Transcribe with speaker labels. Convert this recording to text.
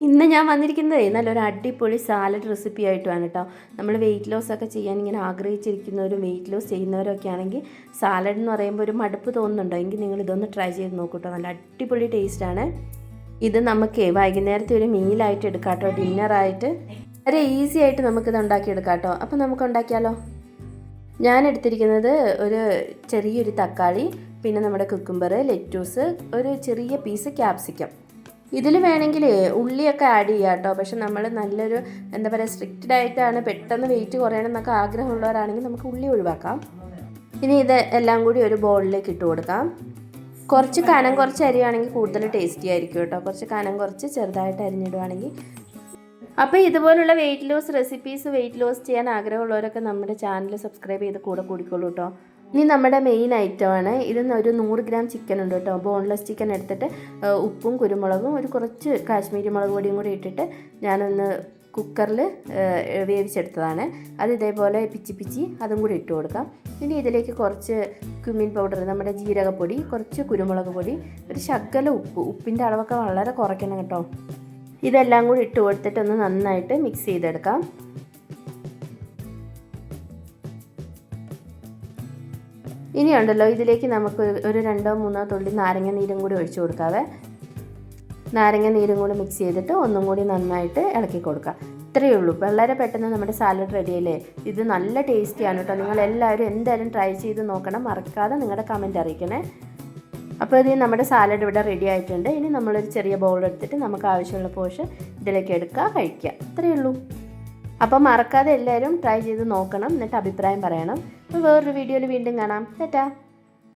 Speaker 1: ഇന്ന് ഞാൻ വന്നിരിക്കുന്നതേ നല്ലൊരു അടിപൊളി സാലഡ് റെസിപ്പി ആയിട്ടുമാണ് കേട്ടോ. നമ്മൾ വെയിറ്റ് ലോസ് ഒക്കെ ചെയ്യാൻ ഇങ്ങനെ ആഗ്രഹിച്ചിരിക്കുന്നവരും വെയിറ്റ് ലോസ് ചെയ്യുന്നവരൊക്കെ ആണെങ്കിൽ സാലഡ് എന്ന് പറയുമ്പോൾ ഒരു മടുപ്പ് തോന്നുന്നുണ്ടോ എങ്കിൽ നിങ്ങൾ ഇതൊന്ന് ട്രൈ ചെയ്ത് നോക്കൂ കേട്ടോ. നല്ല അടിപൊളി ടേസ്റ്റാണ്. ഇത് നമുക്ക് വൈകുന്നേരത്തെ ഒരു മീലായിട്ട് എടുക്കാം കേട്ടോ, ഡിന്നറായിട്ട് വളരെ ഈസി ആയിട്ട് നമുക്കിത് ഉണ്ടാക്കിയെടുക്കാം കേട്ടോ. അപ്പോൾ നമുക്ക് ഉണ്ടാക്കിയാലോ. ഞാൻ എടുത്തിരിക്കുന്നത് ഒരു ചെറിയൊരു തക്കാളി, പിന്നെ നമ്മുടെ കുക്കുംബർ, ലെറ്റൂസ്, ഒരു ചെറിയ പീസ് ക്യാപ്സിക്കം. ഇതിൽ വേണമെങ്കിൽ ഉള്ളിയൊക്കെ ആഡ് ചെയ്യാം കേട്ടോ. പക്ഷെ നമ്മൾ നല്ലൊരു എന്താ പറയുക സ്ട്രിക്റ്റ് ഡയറ്റാണ്, പെട്ടെന്ന് വെയിറ്റ് കുറയണം എന്നൊക്കെ ആഗ്രഹമുള്ളവരാണെങ്കിൽ നമുക്ക് ഉള്ളി ഒഴിവാക്കാം. ഇനി ഇത് എല്ലാം കൂടി ഒരു ബൗളിലേക്ക് ഇട്ട് കൊടുക്കാം. കുറച്ച് കനം കുറച്ച് അരിയാണെങ്കിൽ കൂടുതൽ ടേസ്റ്റി ആയിരിക്കും കേട്ടോ. കുറച്ച് കനം കുറച്ച് ചെറുതായിട്ട് അരിഞ്ഞിടുവാണെങ്കിൽ. അപ്പോൾ ഇതുപോലുള്ള weight loss recipes, weight loss ചെയ്യാൻ ആഗ്രഹമുള്ളവരൊക്കെ നമ്മുടെ ചാനൽ സബ്സ്ക്രൈബ് ചെയ്ത് കൂടെ കൂടിക്കോളൂ കേട്ടോ. ഇനി നമ്മുടെ മെയിൻ ഐറ്റമാണ്. ഇതിന് ഒരു 100 ഗ്രാം ചിക്കൻ ഉണ്ട് കേട്ടോ. ബോൺലെസ് ചിക്കൻ എടുത്തിട്ട് ഉപ്പും കുരുമുളകും ഒരു കുറച്ച് കാശ്മീരി മുളക് പൊടിയും കൂടി ഇട്ടിട്ട് ഞാനൊന്ന് കുക്കറിൽ വേവിച്ചെടുത്തതാണ്. അത് ഇതേപോലെ പിച്ചി അതും കൂടി ഇട്ട് കൊടുക്കാം. ഇനി ഇതിലേക്ക് കുറച്ച് ക്യുമിൻ പൗഡർ, നമ്മുടെ ജീരകപ്പൊടി, കുറച്ച് കുരുമുളക് പൊടി, ഒരു ശകല ഉപ്പിൻ്റെ അളവൊക്കെ വളരെ കുറയ്ക്കണം കേട്ടോ. ഇതെല്ലാം കൂടി ഇട്ട് കൊടുത്തിട്ടൊന്ന് നന്നായിട്ട് മിക്സ് ചെയ്തെടുക്കാം. ഇനിയുണ്ടല്ലോ ഇതിലേക്ക് നമുക്ക് ഒരു 2-3 തുള്ളി നാരങ്ങ നീരും കൂടി ഒഴിച്ചു കൊടുക്കാവേ. നാരങ്ങ നീരും കൂടി മിക്സ് ചെയ്തിട്ട് ഒന്നും കൂടി നന്നായിട്ട് ഇളക്കി കൊടുക്കാം. ഇത്രയേ ഉള്ളൂ. വളരെ പെട്ടെന്ന് നമ്മുടെ സാലഡ് റെഡിയല്ലേ. ഇത് നല്ല ടേസ്റ്റിയാണ് കേട്ടോ. നിങ്ങളെല്ലാവരും എന്തായാലും ട്രൈ ചെയ്ത് നോക്കണം. മറക്കാതെ നിങ്ങളുടെ കമൻറ്റ് അറിയിക്കണേ. അപ്പോൾ ഇത് നമ്മുടെ സാലഡ് ഇവിടെ റെഡി ആയിട്ടുണ്ട്. ഇനി നമ്മളൊരു ചെറിയ ബൗൾ എടുത്തിട്ട് നമുക്ക് ആവശ്യമുള്ള പോർഷൻ ഇതിലേക്ക് എടുക്കുക, കഴിക്കുക. ഇത്രയേ ഉള്ളൂ. അപ്പോൾ മറക്കാതെ എല്ലാവരും ട്രൈ ചെയ്ത് നോക്കണം, എന്നിട്ട് അഭിപ്രായം പറയണം. അപ്പോൾ വേറൊരു വീഡിയോയിൽ വീണ്ടും കാണാം. ടാറ്റാ.